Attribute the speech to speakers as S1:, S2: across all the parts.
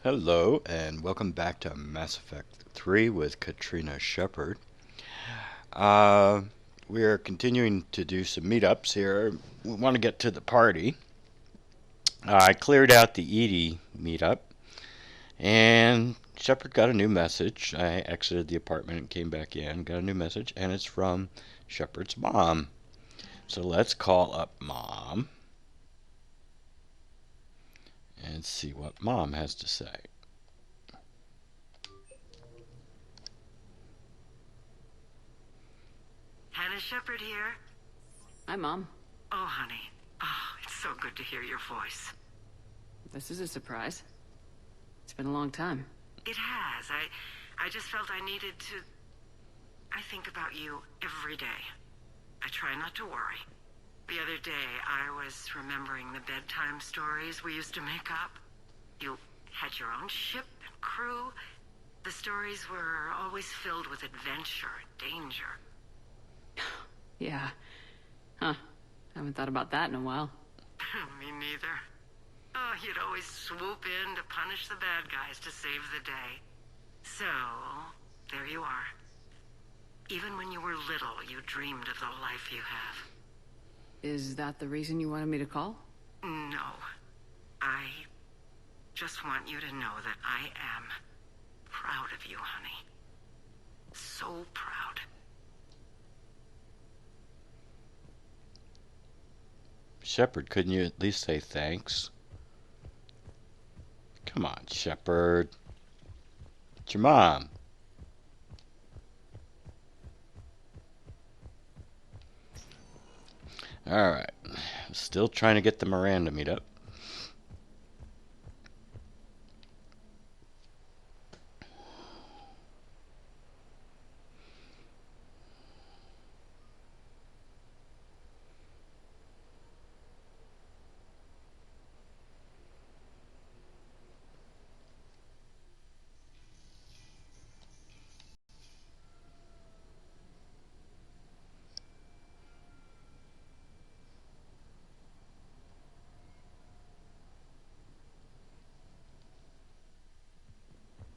S1: Hello, and welcome back to Mass Effect 3 with Katrina Shepard. Uh, we're continuing to do some meetups here. We want to get to the party. I cleared out the Edie meetup, and Shepard got a new message. I exited the apartment and came back in, got a new message, and it's from Shepard's mom. So let's call up Mom and see what Mom has to say.
S2: Hannah Shepard here.
S3: Hi, Mom.
S2: Oh, honey. Oh, it's so good to hear your voice.
S3: This is a surprise. It's been a long time.
S2: It has. I just felt I needed to... I think about you every day. I try not to worry. The other day, I was remembering the bedtime stories we used to make up. You had your own ship and crew. The stories were always filled with adventure and danger.
S3: Yeah. Huh. Haven't thought about that in a while.
S2: Me neither. Oh, you'd always swoop in to punish the bad guys to save the day. So, there you are. Even when you were little, you dreamed of the life you have.
S3: Is that the reason you wanted me to call?
S2: No. I just want you to know that I am proud of you, honey. So proud.
S1: Shepard, couldn't you at least say thanks? Come on, Shepard. It's your mom. Alright. Still trying to get the Miranda meetup.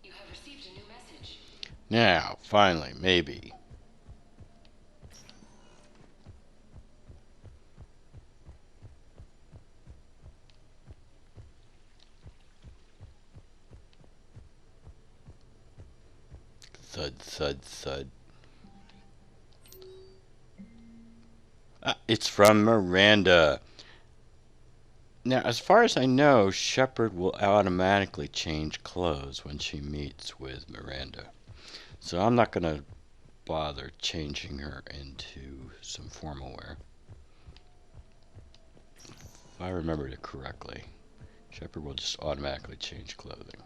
S4: You have received a new message.
S1: Now, finally, maybe. Thud, thud, thud. It's from Miranda. Now, as far as I know, Shepard will automatically change clothes when she meets with Miranda. So I'm not going to bother changing her into some formal wear. If I remembered it correctly, Shepard will just automatically change clothing.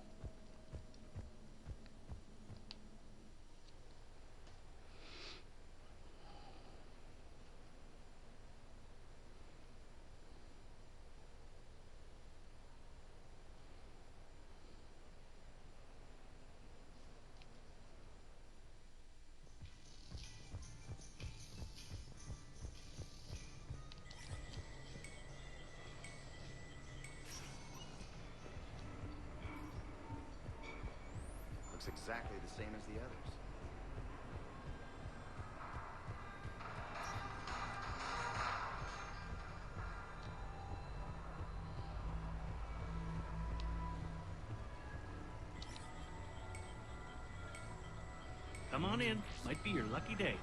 S5: Looks exactly the same as the others.
S6: Come on in. Might be your lucky day.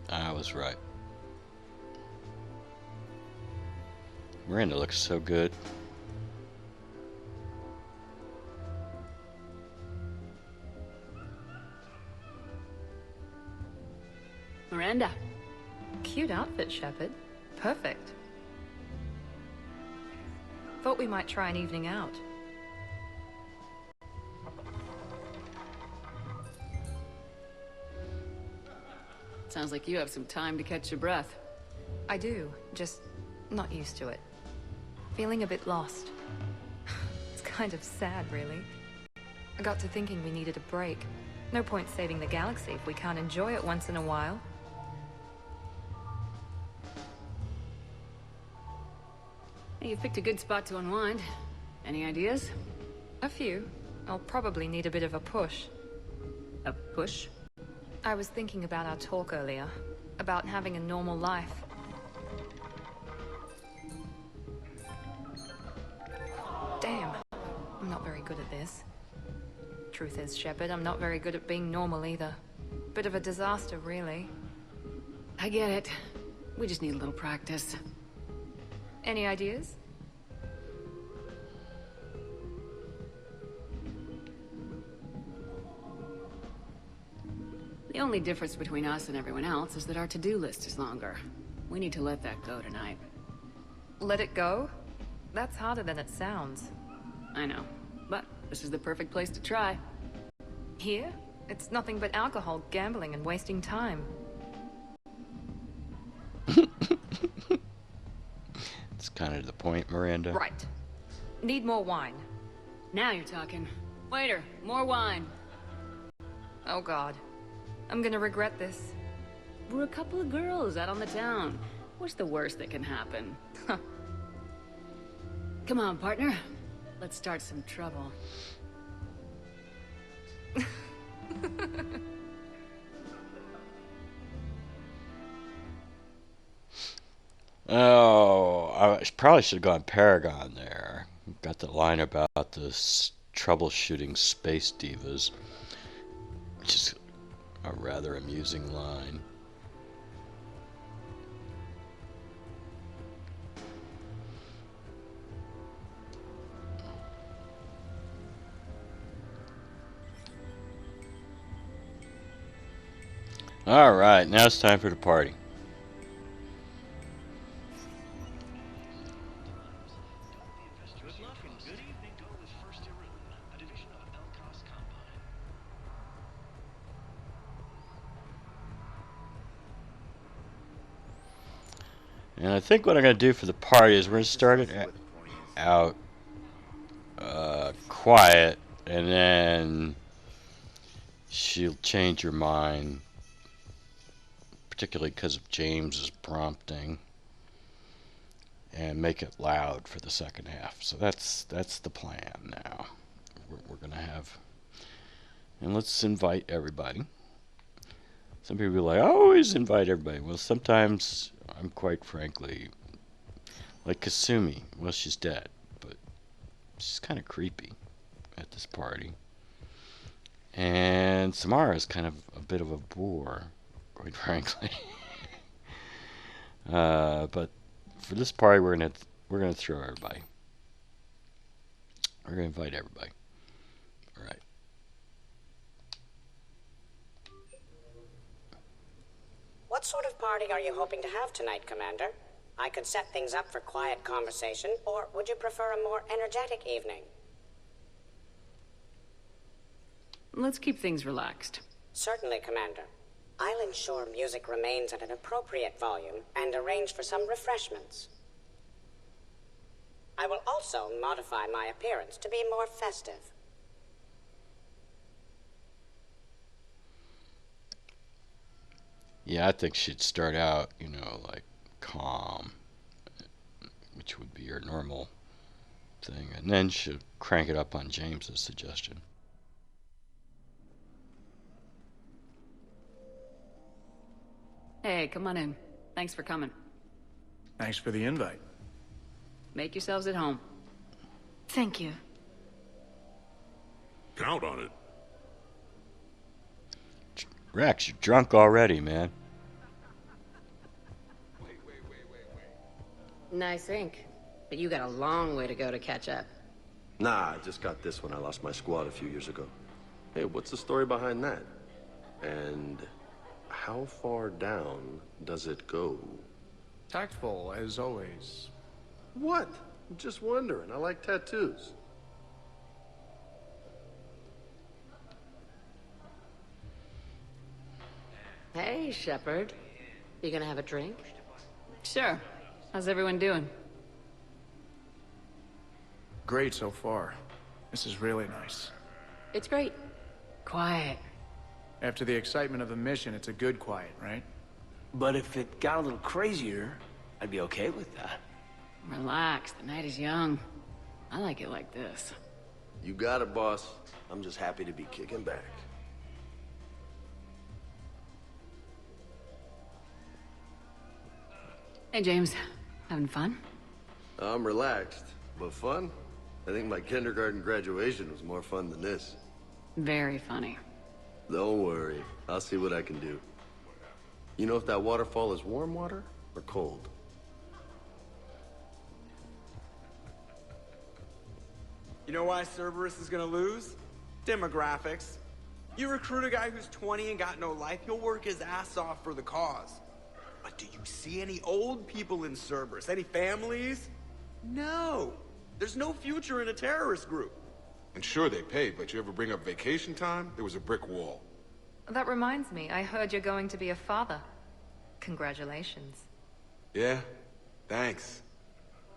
S1: I was right. Miranda looks so good.
S3: Miranda.
S4: Cute outfit, Shepard. Perfect. Thought we might try an evening out.
S3: Sounds like you have some time to catch your breath.
S4: I do, just not used to it. Feeling a bit lost. It's kind of sad, really. I got to thinking we needed a break. No point saving the galaxy if we can't enjoy it once in a while.
S3: Hey, you've picked a good spot to unwind. Any ideas?
S4: A few. I'll probably need a bit of a push.
S3: A push?
S4: I was thinking about our talk earlier. About having a normal life. Damn. I'm not very good at this. Truth is, Shepard, I'm not very good at being normal either. Bit of a disaster, really.
S3: I get it. We just need a little practice.
S4: Any ideas?
S3: The only difference between us and everyone else is that our to-do list is longer. We need to let that go tonight.
S4: Let it go? That's harder than it sounds.
S3: I know, but this is the perfect place to try.
S4: Here? It's nothing but alcohol, gambling, and wasting time.
S1: It's kind of the point, Miranda.
S4: Right. Need more wine.
S3: Now you're talking. Waiter, more wine.
S4: Oh god. I'm gonna regret this.
S3: We're a couple of girls out on the town. What's the worst that can happen? Come on, partner. Let's start some trouble.
S1: Oh, I probably should have gone Paragon there. Got the line about the troubleshooting space divas, which is a rather amusing line. All right, now it's time for the party.
S6: Good luck and good evening. Go with First Irun, a division of Elkos Combine.
S1: And I think what I'm going to do for the party is we're going to start it out quiet, and then she'll change her mind, particularly because of James's prompting, and make it loud for the second half. So that's the plan now. We're going to have, and let's invite everybody. Some people are like, I always invite everybody. Well, sometimes I'm quite frankly, like Kasumi. Well, she's dead, but she's kind of creepy at this party. And Samara is kind of a bit of a bore, quite frankly. But for this party, we're gonna throw everybody. We're gonna invite everybody. All right.
S7: What sort of party are you hoping to have tonight, Commander? I could set things up for quiet conversation, or would you prefer a more energetic evening?
S3: Let's keep things relaxed.
S7: Certainly, Commander. I'll ensure music remains at an appropriate volume and arrange for some refreshments. I will also modify my appearance to be more festive.
S1: Yeah, I think she'd start out, like calm, which would be your normal thing, and then she'd crank it up on James's suggestion.
S3: Hey, come on in. Thanks for coming.
S8: Thanks for the invite.
S3: Make yourselves at home.
S4: Thank you.
S9: Count on it.
S1: Rex, you're drunk already, man.
S10: Nice ink. But you got a long way to go to catch up.
S11: Nah, I just got this when I lost my squad a few years ago. Hey, what's the story behind that? And how far down does it go?
S8: Tactful, as always.
S11: What? I'm just wondering. I like tattoos.
S10: Hey, Shepard. You gonna have a drink?
S3: Sure. How's everyone doing?
S8: Great so far. This is really nice.
S10: It's great.
S3: Quiet.
S8: After the excitement of the mission, it's a good quiet, right?
S6: But if it got a little crazier, I'd be okay with that.
S3: Relax, the night is young. I like it like this.
S11: You got it, boss. I'm just happy to be kicking back.
S3: Hey, James. Having fun?
S11: I'm relaxed, but fun? I think my kindergarten graduation was more fun than this.
S3: Very funny.
S11: Don't worry. I'll see what I can do. You know if that waterfall is warm water or cold?
S9: You know why Cerberus is gonna lose? Demographics. You recruit a guy who's 20 and got no life, he'll work his ass off for the cause. But do you see any old people in Cerberus? Any families? No. There's no future in a terrorist group.
S12: And sure they pay, but you ever bring up vacation time, there was a brick wall.
S4: That reminds me, I heard you're going to be a father. Congratulations.
S12: Yeah? Thanks.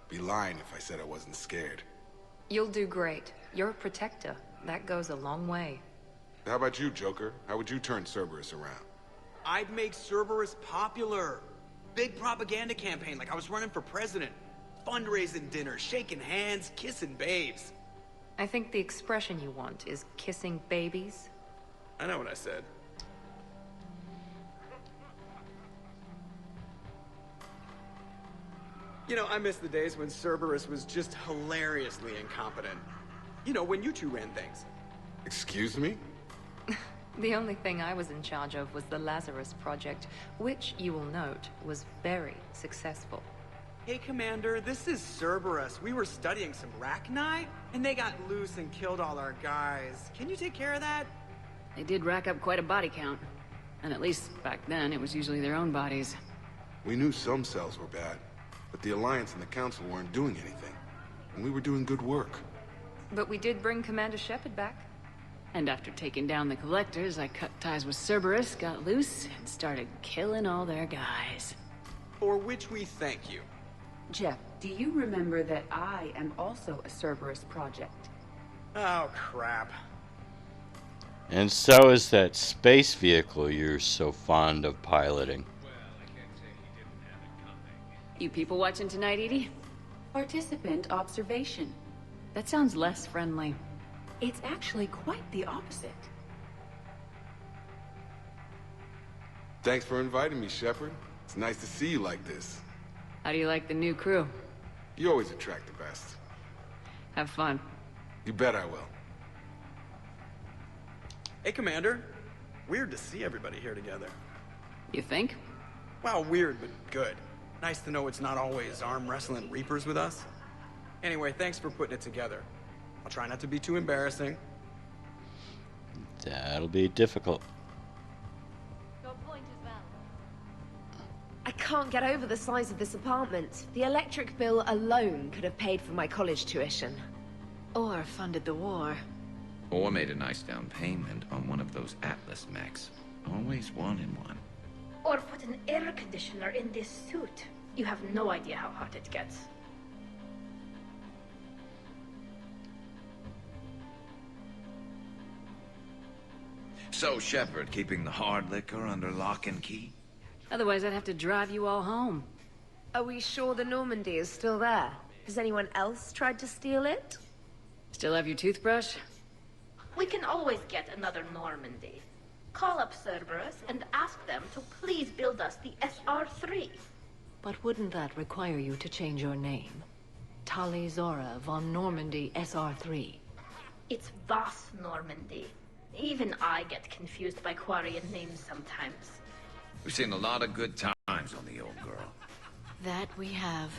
S12: Be lying if I said I wasn't scared.
S4: You'll do great. You're a protector. That goes a long way.
S12: How about you, Joker? How would you turn Cerberus around?
S9: I'd make Cerberus popular. Big propaganda campaign like I was running for president. Fundraising dinners, shaking hands, kissing babes.
S4: I think the expression you want is kissing babies.
S9: I know what I said. You know, I miss the days when Cerberus was just hilariously incompetent. You know, when you two ran things.
S12: Excuse me?
S4: The only thing I was in charge of was the Lazarus Project, which, you will note, was very successful.
S9: Hey, Commander, this is Cerberus. We were studying some Rachni, and they got loose and killed all our guys. Can you take care of that?
S3: They did rack up quite a body count. And at least back then, it was usually their own bodies.
S12: We knew some cells were bad, but the Alliance and the Council weren't doing anything. And we were doing good work.
S4: But we did bring Commander Shepard back.
S3: And after taking down the Collectors, I cut ties with Cerberus, got loose, and started killing all their guys.
S9: For which we thank you.
S13: Jeff, do you remember that I am also a Cerberus project?
S9: Oh, crap.
S1: And so is that space vehicle you're so fond of piloting.
S3: You people watching tonight, Edie?
S13: Participant observation.
S3: That sounds less friendly.
S13: It's actually quite the opposite.
S12: Thanks for inviting me, Shepard. It's nice to see you like this.
S3: How do you like the new crew?
S12: You always attract the best.
S3: Have fun.
S12: You bet I will.
S9: Hey, Commander. Weird to see everybody here together.
S3: You think?
S9: Well, weird, but good. Nice to know it's not always arm wrestling Reapers with us. Anyway, thanks for putting it together. I'll try not to be too embarrassing.
S1: That'll be difficult.
S14: Your point is valid. I can't get over the size of this apartment. The electric bill alone could have paid for my college tuition.
S3: Or funded the war.
S15: Or made a nice down payment on one of those Atlas mechs. Always wanted one.
S14: Or put an air conditioner in this suit. You have no idea how hot it gets.
S15: So, Shepard, keeping the hard liquor under lock and key?
S3: Otherwise, I'd have to drive you all home.
S14: Are we sure the Normandy is still there? Has anyone else tried to steal it?
S3: Still have your toothbrush?
S14: We can always get another Normandy. Call up Cerberus and ask them to please build us the SR-3.
S16: But wouldn't that require you to change your name? Tali Zora von Normandy SR-3.
S14: It's Voss Normandy. Even I get confused by Quarian names sometimes.
S15: We've seen a lot of good times on the old girl.
S16: That we have.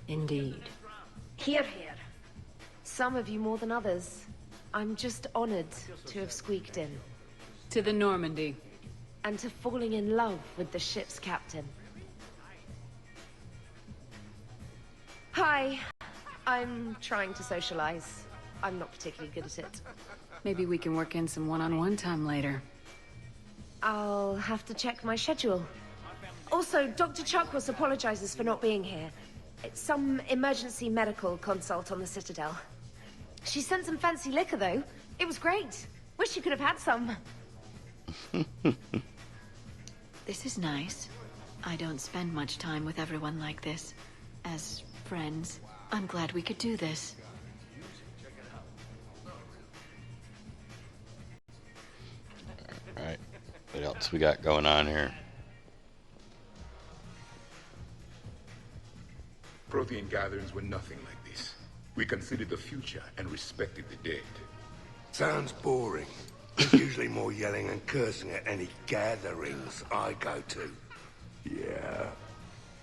S16: Indeed.
S14: Hear, hear. Some of you more than others. I'm just honored to have squeaked in.
S3: To the Normandy.
S14: And to falling in love with the ship's captain. Hi. I'm trying to socialize. I'm not particularly good at it.
S3: Maybe we can work in some one-on-one time later.
S14: I'll have to check my schedule. Also, Dr. Chuckworth apologizes for not being here. It's some emergency medical consult on the Citadel. She sent some fancy liquor, though. It was great. Wish you could have had some.
S3: This is nice. I don't spend much time with everyone like this. As friends, I'm glad we could do this.
S1: Alright, what else we got going on here?
S17: Prothean gatherings were nothing like this. We considered the future and respected the dead.
S18: Sounds boring. There's usually more yelling and cursing at any gatherings I go to.
S19: Yeah.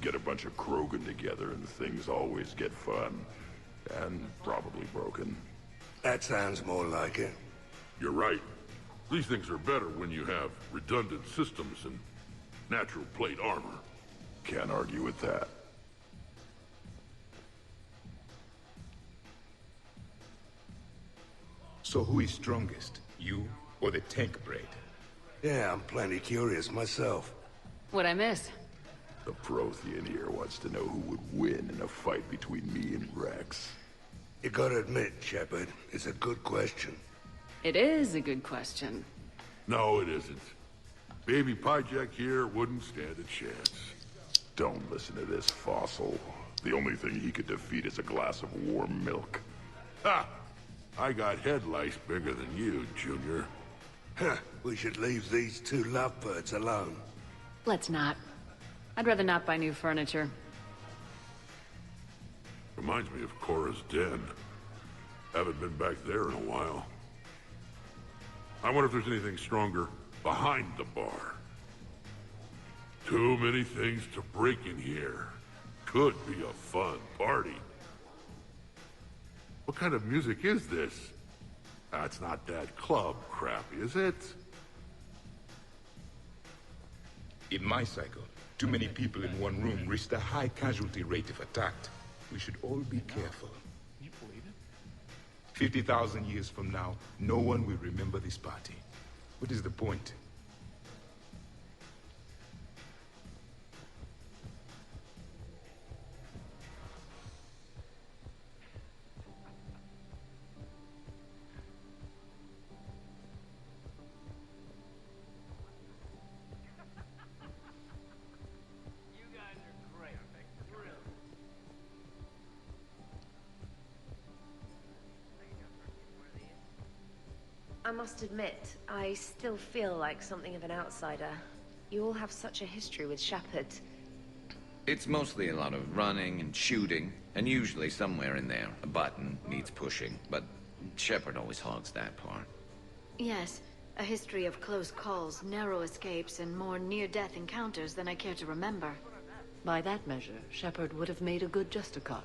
S19: Get a bunch of Krogan together and things always get fun. And probably broken.
S18: That sounds more like it.
S19: You're right. These things are better when you have redundant systems and natural plate armor. Can't argue with that.
S17: So who is strongest? You or the tank braid?
S18: Yeah, I'm plenty curious myself.
S3: What'd I miss?
S19: The Prothean here wants to know who would win in a fight between me and Rex.
S18: You gotta admit, Shepard, it's a good question.
S3: It is a good question.
S19: No, it isn't. Baby Pyjak here wouldn't stand a chance. Don't listen to this fossil. The only thing he could defeat is a glass of warm milk. Ha! I got head lice bigger than you, Junior.
S18: Huh, we should leave these two lovebirds alone.
S3: Let's not. I'd rather not buy new furniture.
S19: Reminds me of Cora's den. Haven't been back there in a while. I wonder if there's anything stronger behind the bar. Too many things to break in here. Could be a fun party. What kind of music is this? It's not that club crap, is it?
S17: In my cycle, too many people in one room risked a high casualty rate if attacked. We should all be careful. 50,000 years from now, no one will remember this party. What is the point?
S14: I must admit, I still feel like something of an outsider. You all have such a history with Shepard.
S15: It's mostly a lot of running and shooting, and usually somewhere in there, a button needs pushing, but Shepard always hogs that part.
S3: Yes, a history of close calls, narrow escapes, and more near-death encounters than I care to remember.
S16: By that measure, Shepard would have made a good Justicar.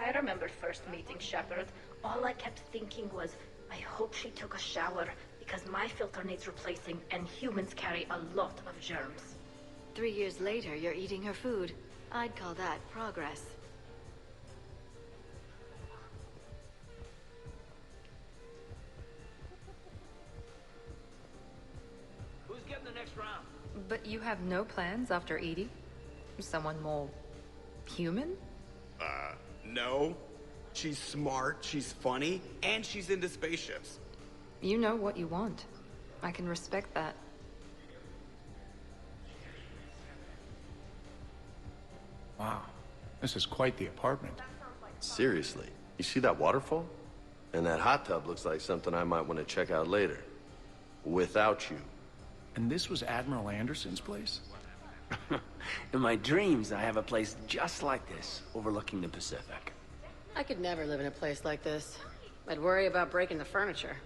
S20: I remember first meeting Shepard. All I kept thinking was, I hope she took a shower, because my filter needs replacing, and humans carry a lot of germs.
S3: 3 years later, you're eating her food. I'd call that progress.
S6: Who's getting the next round?
S4: But you have no plans after Edie? Someone more human?
S9: No. She's smart, she's funny, and she's into spaceships.
S4: You know what you want. I can respect that.
S8: Wow, this is quite the apartment.
S11: Seriously, you see that waterfall? And that hot tub looks like something I might want to check out later. Without you.
S8: And this was Admiral Anderson's place?
S21: In my dreams, I have a place just like this, overlooking the Pacific.
S10: I could never live in a place like this. I'd worry about breaking the furniture.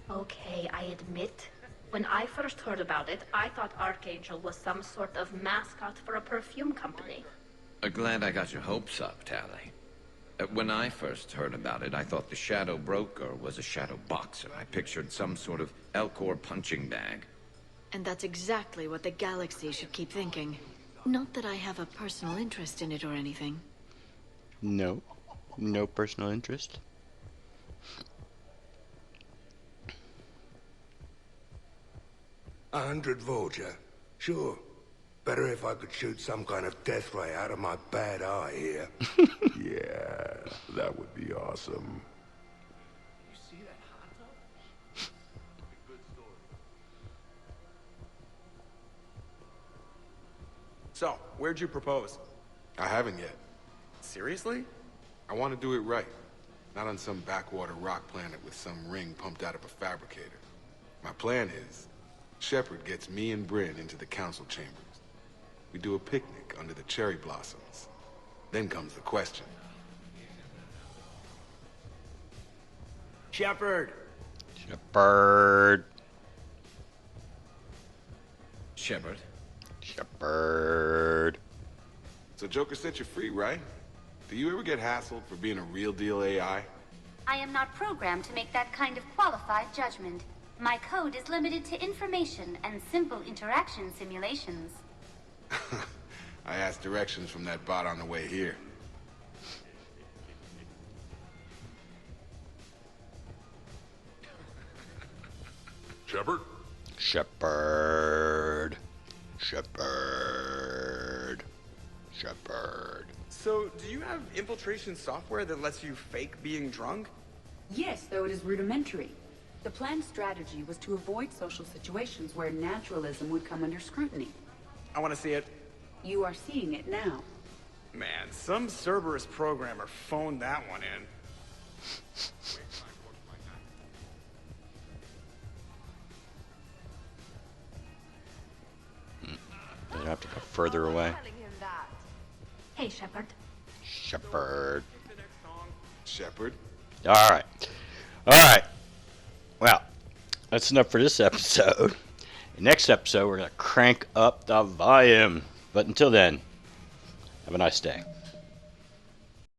S20: Okay, I admit. When I first heard about it, I thought Archangel was some sort of mascot for a perfume company.
S15: Glad I got your hopes up, Tally. When I first heard about it, I thought the Shadow Broker was a shadow boxer. I pictured some sort of Elcor punching bag.
S3: And that's exactly what the galaxy should keep thinking. Not that I have a personal interest in it or anything.
S1: No. No personal interest?
S18: $100 Vulture? Sure. Better if I could shoot some kind of death ray out of my bad eye here.
S19: Yeah, that would be awesome.
S9: So, where'd you propose?
S12: I haven't yet.
S9: Seriously?
S12: I want to do it right. Not on some backwater rock planet with some ring pumped out of a fabricator. My plan is, Shepard gets me and Bryn into the council chambers. We do a picnic under the cherry blossoms. Then comes the question.
S9: Shepard!
S1: Shepard.
S15: Shepard?
S1: Shepard.
S12: So Joker set you free, right? Do you ever get hassled for being a real deal AI?
S2: I am not programmed to make that kind of qualified judgment. My code is limited to information and simple interaction simulations.
S12: I asked directions from that bot on the way here.
S19: Shepard?
S1: Shepard. Shepard. Shepard.
S9: So, do you have infiltration software that lets you fake being drunk?
S13: Yes, though it is rudimentary. The planned strategy was to avoid social situations where naturalism would come under scrutiny.
S9: I want to see it.
S13: You are seeing it now.
S9: Man, some Cerberus programmer phoned that one in.
S1: I'd have to go further away.
S2: Hey, Shepard.
S1: Shepard.
S12: Shepard?
S1: Alright. Alright. Well, that's enough for this episode. Next episode, we're going to crank up the volume. But until then, have a nice day.